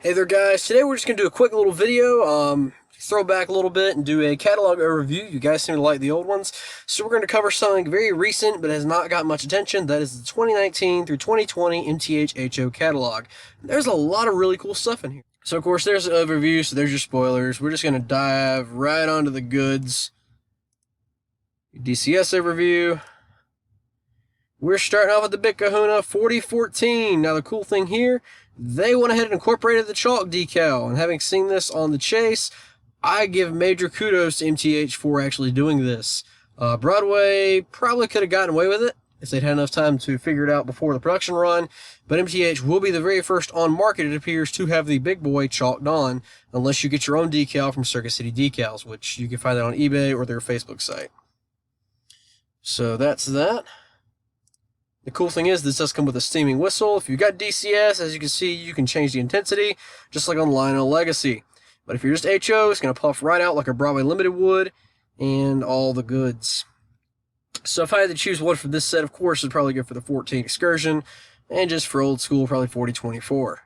Hey there guys, today we're just going to do a quick little video, throw back a little bit and do a catalog overview. You guys seem to like the old ones, so we're going to cover something very recent but has not got much attention. That is the 2019 through 2020 MTH HO catalog. There's a lot of really cool stuff in here. So of course there's the overview, so there's your spoilers. We're just going to dive right onto the goods. DCS overview. We're starting off with the Big Kahuna 4014. Now the cool thing here, they went ahead and incorporated the chalk decal, and having seen this on the Chase, I give major kudos to MTH for actually doing this. Broadway probably could have gotten away with it if they'd had enough time to figure it out before the production run, but MTH will be the very first on market, it appears, to have the big boy chalked on, unless you get your own decal from Circuit City Decals, which you can find that on eBay or their Facebook site. So that's that. The cool thing is this does come with a steaming whistle. If you've got DCS, as you can see, you can change the intensity, just like on Lionel Legacy. But if you're just HO, it's going to puff right out like a Broadway Limited would, and all the goods. So if I had to choose one for this set, of course, I'd probably go for the 14 Excursion, and just for old school, probably 4024.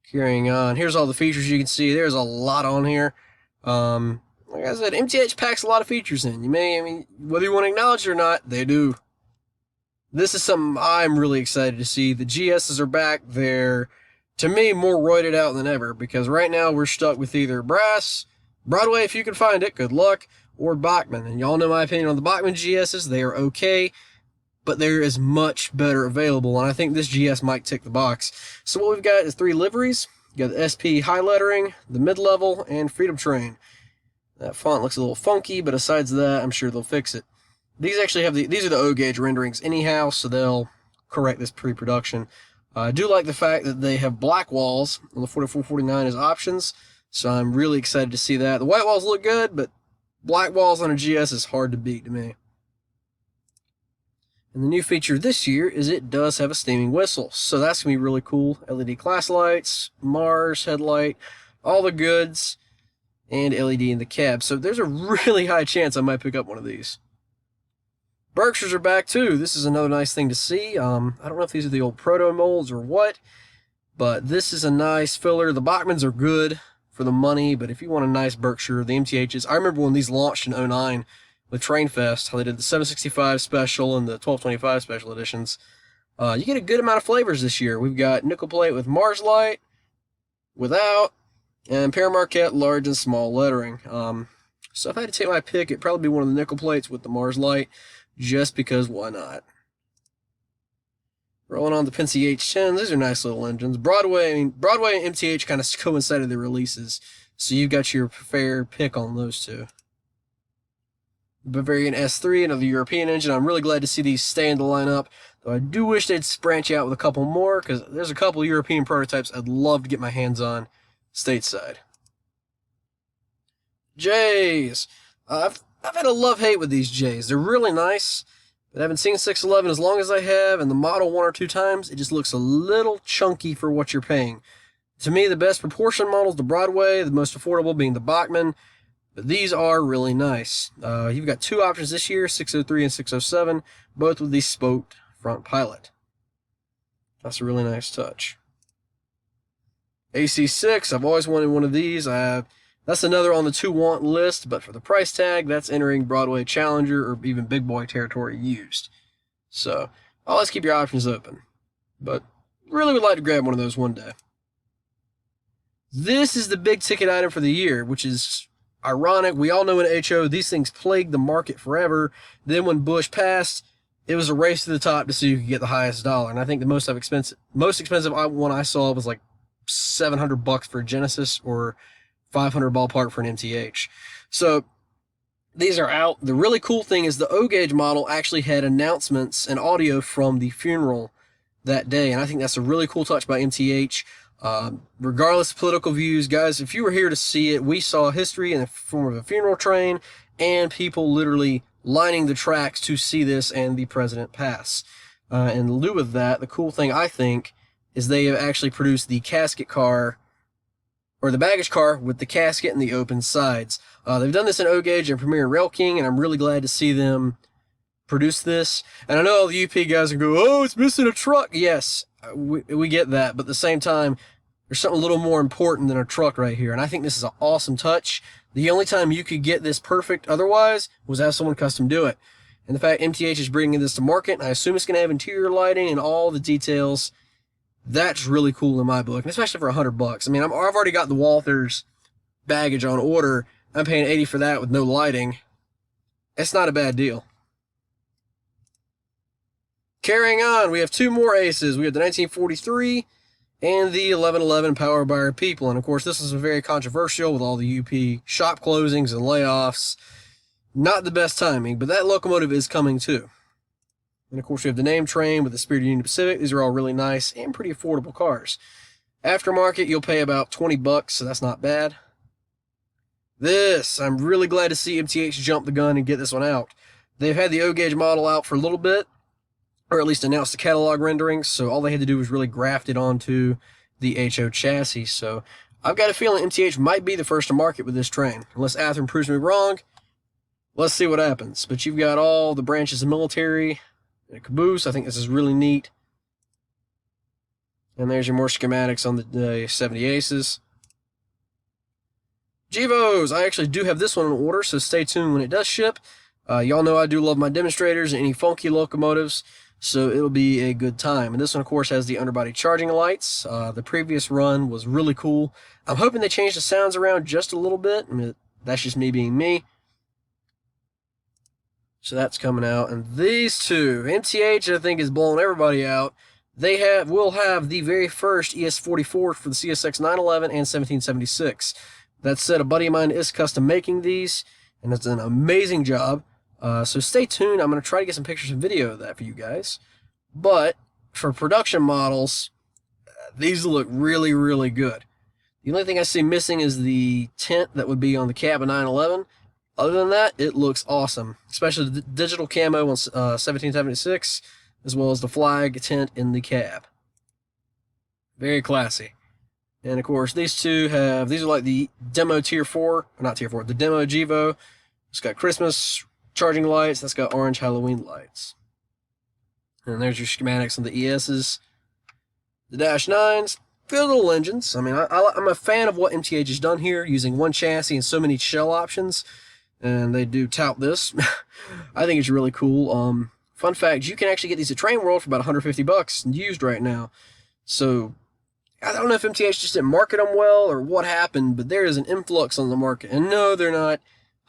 Carrying on, here's all the features you can see. There's a lot on here. Like I said, MTH packs a lot of features in. Whether you want to acknowledge it or not, they do. This is something I'm really excited to see. The GSs are back. They're, to me, more roided out than ever, because right now we're stuck with either brass, Broadway if you can find it, good luck, or Bachmann. And y'all know my opinion on the Bachmann GSs. They are okay, but there is much better available, and I think this GS might tick the box. So what we've got is 3 liveries. You got the SP high lettering, the mid-level, and Freedom Train. That font looks a little funky, but besides that, I'm sure they'll fix it. These actually have these are the O-gauge renderings anyhow, so they'll correct this pre-production. I do like the fact that they have black walls on the 4449 as options, so I'm really excited to see that. The white walls look good, but black walls on a GS is hard to beat to me. And the new feature this year is it does have a steaming whistle, so that's going to be really cool. LED class lights, Mars headlight, all the goods, and LED in the cab. So there's a really high chance I might pick up one of these. Berkshires are back too. This is another nice thing to see. I don't know if these are the old proto molds or what, but this is a nice filler. The Bachmanns are good for the money, but if you want a nice Berkshire, the MTHs, I remember when these launched in 09 with Train Fest, how they did the 765 special and the 1225 special editions. You get a good amount of flavors this year. We've got nickel plate with Mars light, without, and Paramarquette large and small lettering. So if I had to take my pick, it'd probably be one of the nickel plates with the Mars light, just because why not? Rolling on the Penske H10s, these are nice little engines. Broadway and MTH kind of coincided the releases, so you've got your fair pick on those two. Bavarian S3, another European engine. I'm really glad to see these stay in the lineup, though I do wish they'd branch out with a couple more, because there's a couple European prototypes I'd love to get my hands on stateside. J's. I've had a love-hate with these J's. They're really nice, but I haven't seen 611 as long as I have, and the model 1 or 2 times, it just looks a little chunky for what you're paying. To me, the best proportion model is the Broadway, the most affordable being the Bachmann, but these are really nice. You've got 2 options this year, 603 and 607, both with the spoked front pilot. That's a really nice touch. AC6, I've always wanted one of these. That's another on the to want list, but for the price tag, that's entering Broadway Challenger or even big boy territory used. So, always keep your options open. But really would like to grab one of those one day. This is the big ticket item for the year, which is ironic. We all know in HO, these things plagued the market forever. Then when Bush passed, it was a race to the top to see who could get the highest dollar. And I think the most expensive one I saw was like $700 for a Genesis or $500 ballpark for an MTH. So these are out. The really cool thing is the O-gauge model actually had announcements and audio from the funeral that day, and I think that's a really cool touch by MTH. Regardless of political views, guys, if you were here to see it, we saw history in the form of a funeral train and people literally lining the tracks to see this and the president pass. In lieu of that, the cool thing, I think, is they have actually produced the casket car, or the baggage car with the casket and the open sides. They've done this in O-Gauge and Premier and Rail King, and I'm really glad to see them produce this. And I know all the UP guys are going, oh, it's missing a truck. Yes, we get that, but at the same time, there's something a little more important than a truck right here, and I think this is an awesome touch. The only time you could get this perfect otherwise was have someone custom do it. And the fact MTH is bringing this to market, and I assume it's going to have interior lighting and all the details, that's really cool in my book, and especially for $100. I mean, I've already got the Walthers baggage on order. I'm paying $80 for that with no lighting. It's not a bad deal. Carrying on, we have two more aces. We have the 1943 and the 1111 powered by our people. And of course, this is very controversial with all the UP shop closings and layoffs. Not the best timing, but that locomotive is coming too. And of course, we have the name train with the Spirit Union Pacific. These are all really nice and pretty affordable cars. Aftermarket, you'll pay about $20, so that's not bad. This, I'm really glad to see MTH jump the gun and get this one out. They've had the O-gauge model out for a little bit, or at least announced the catalog renderings, so all they had to do was really graft it onto the HO chassis. So I've got a feeling MTH might be the first to market with this train. Unless Athearn proves me wrong, let's see what happens. But you've got all the branches of military and a caboose. I think this is really neat. And there's your more schematics on the 70 Aces. Gevos, I actually do have this one in order, so stay tuned when it does ship. Y'all know I do love my demonstrators and any funky locomotives, so it'll be a good time. And this one, of course, has the underbody charging lights. The previous run was really cool. I'm hoping they change the sounds around just a little bit. I mean, that's just me being me. So that's coming out. And these two, MTH, I think, is blowing everybody out. They will have the very first ES44 for the CSX 911 and 1776. That said, a buddy of mine is custom making these, and it's an amazing job. So stay tuned. I'm going to try to get some pictures and video of that for you guys. But for production models, these look really, really good. The only thing I see missing is the tint that would be on the cab of 911. Other than that, it looks awesome, especially the digital camo on 1776, as well as the flag tint in the cab. Very classy. And of course, these are like the demo tier 4, or not tier 4, the demo Gevo. It's got Christmas charging lights, that's got orange Halloween lights. And there's your schematics on the ESs. The Dash 9s, good little engines. I mean, I'm a fan of what MTH has done here, using one chassis and so many shell options. And they do tout this. I think it's really cool. Fun fact, you can actually get these at Train World for about $150 used right now. So I don't know if MTH just didn't market them well or what happened, but there is an influx on the market. And no, they're not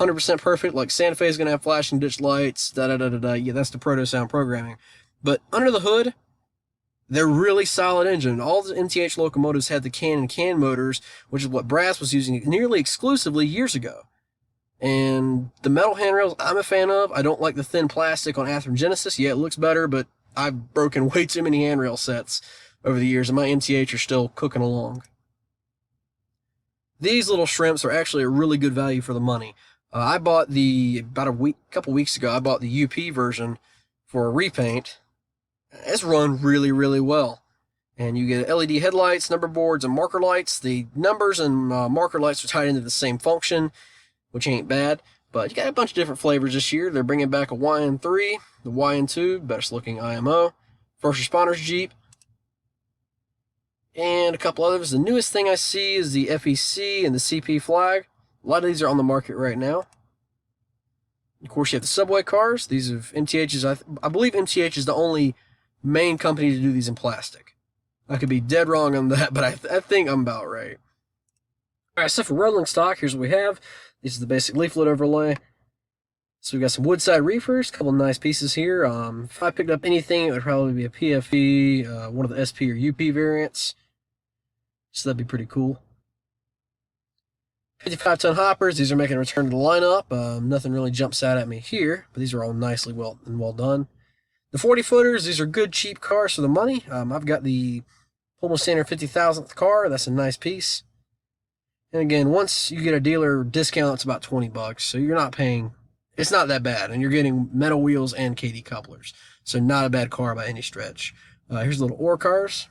100% perfect. Like Santa Fe is going to have flashing ditch lights, da-da-da-da-da. Yeah, that's the Proto Sound programming. But under the hood, they're really solid engine. All the MTH locomotives had the can motors, which is what Brass was using nearly exclusively years ago. And the metal handrails, I'm a fan of. I don't like the thin plastic on Athearn Genesis. Yeah, it looks better, but I've broken way too many handrail sets over the years, and my MTH are still cooking along. These little shrimps are actually a really good value for the money. I bought couple weeks ago, I bought the UP version for a repaint. It's run really, really well. And you get LED headlights, number boards, and marker lights. The numbers and marker lights are tied into the same function, which ain't bad. But you got a bunch of different flavors this year. They're bringing back a YN3, the YN2, best looking IMO, First Responders Jeep, and a couple others. The newest thing I see is the FEC and the CP flag. A lot of these are on the market right now. Of course, you have the subway cars. These have MTH's. I believe MTH is the only main company to do these in plastic. I could be dead wrong on that, but I think I'm about right. All right, so for rolling stock, here's what we have. This is the basic leaflet overlay. So we got some Woodside reefers, a couple nice pieces here. If I picked up anything, it would probably be a PFE, one of the SP or UP variants. So that'd be pretty cool. 55-ton hoppers. These are making a return to the lineup. Nothing really jumps out at me here, but these are all nicely well done. The 40-footers, these are good, cheap cars for the money. I've got the Pullman Standard 50,000th car. That's a nice piece. And again, once you get a dealer discount, it's about $20. So you're not paying, it's not that bad. And you're getting metal wheels and KD couplers. So not a bad car by any stretch. Here's little ore cars.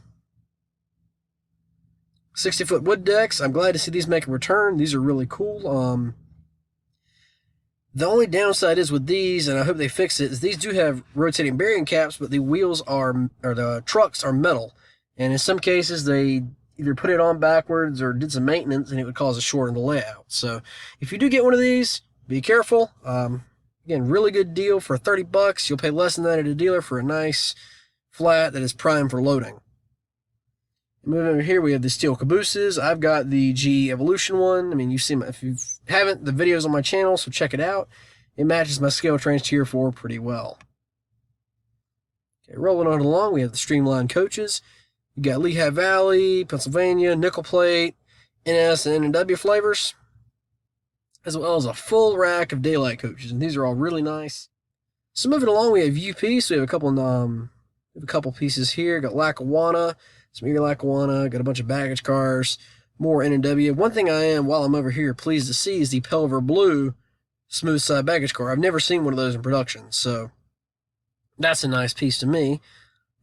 60-foot wood decks. I'm glad to see these make a return. These are really cool. The only downside is with these, and I hope they fix it, is these do have rotating bearing caps, but the wheels or the trucks are metal. And in some cases, they either put it on backwards or did some maintenance, and it would cause a short in the layout. So if you do get one of these, be careful. Again, really good deal for $30. You'll pay less than that at a dealer for a nice flat that is primed for loading. Moving over here, we have the steel cabooses. I've got the GE Evolution one. I mean, you've seen, if you haven't, the video's on my channel, so check it out. It matches my scale trains Tier 4 pretty well. Okay, rolling on along, we have the streamlined coaches. You got Lehigh Valley, Pennsylvania, nickel plate, NS and N&W flavors, as well as a full rack of daylight coaches, and these are all really nice. So moving along, we have UP. So we have a couple pieces here. Got Lackawanna, some Erie Lackawanna. Got a bunch of baggage cars, more N&W. One thing I am, while I'm over here, pleased to see is the Pelver Blue smooth side baggage car. I've never seen one of those in production, so that's a nice piece to me.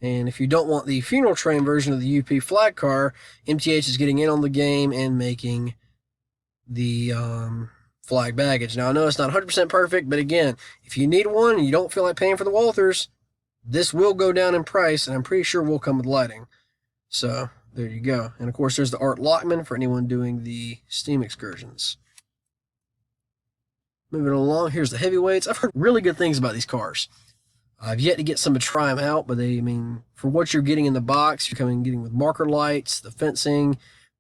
And if you don't want the funeral train version of the UP flag car, MTH is getting in on the game and making the flag baggage. Now, I know it's not 100% perfect, but again, if you need one and you don't feel like paying for the Walthers, this will go down in price, and I'm pretty sure will come with lighting. So there you go. And of course, there's the Art Lockman for anyone doing the steam excursions. Moving along, here's the heavyweights. I've heard really good things about these cars. I've yet to get some to try them out, but I mean, for what you're getting in the box, you're getting with marker lights, the fencing.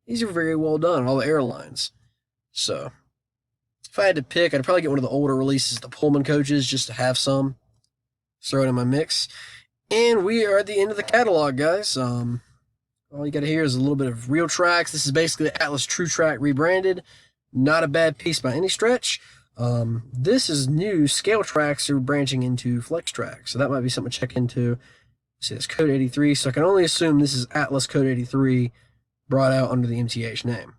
These are very well done, all the airlines. So if I had to pick, I'd probably get one of the older releases, the Pullman coaches, just to have some. Throw it in my mix. And we are at the end of the catalog, guys. All you got to hear is a little bit of real tracks. This is basically the Atlas True Track rebranded. Not a bad piece by any stretch. This is new. Scale tracks are branching into flex tracks, so that might be something to check into. See, it's Code 83, so I can only assume this is Atlas Code 83 brought out under the MTH name.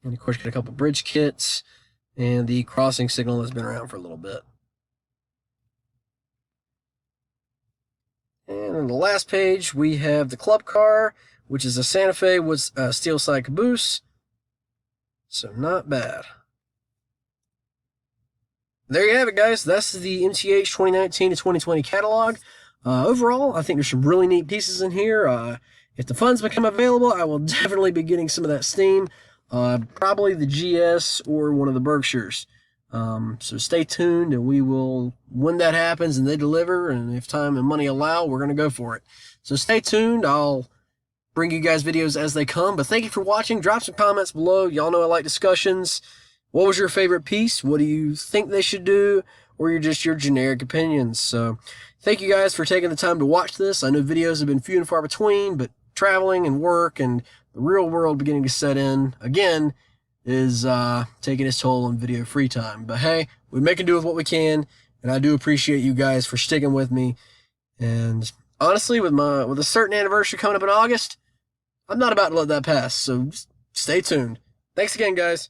And of course, you get a couple bridge kits and the crossing signal that's been around for a little bit. And on the last page, we have the club car, which is a Santa Fe with a steel side caboose. So not bad. There you have it, guys. That's the MTH 2019 to 2020 catalog. Overall, I think there's some really neat pieces in here. If the funds become available, I will definitely be getting some of that steam. Probably the GS or one of the Berkshires. So stay tuned, and we will, when that happens and they deliver, and if time and money allow, we're going to go for it. So stay tuned. I'll bring you guys videos as they come. But thank you for watching. Drop some comments below. Y'all know I like discussions. What was your favorite piece? What do you think they should do? Or just your generic opinions? So thank you guys for taking the time to watch this. I know videos have been few and far between, but traveling and work and the real world beginning to set in again is taking its toll on video free time. But hey, we make do with what we can, and I do appreciate you guys for sticking with me. And honestly, with a certain anniversary coming up in August, I'm not about to let that pass. So just stay tuned. Thanks again, guys.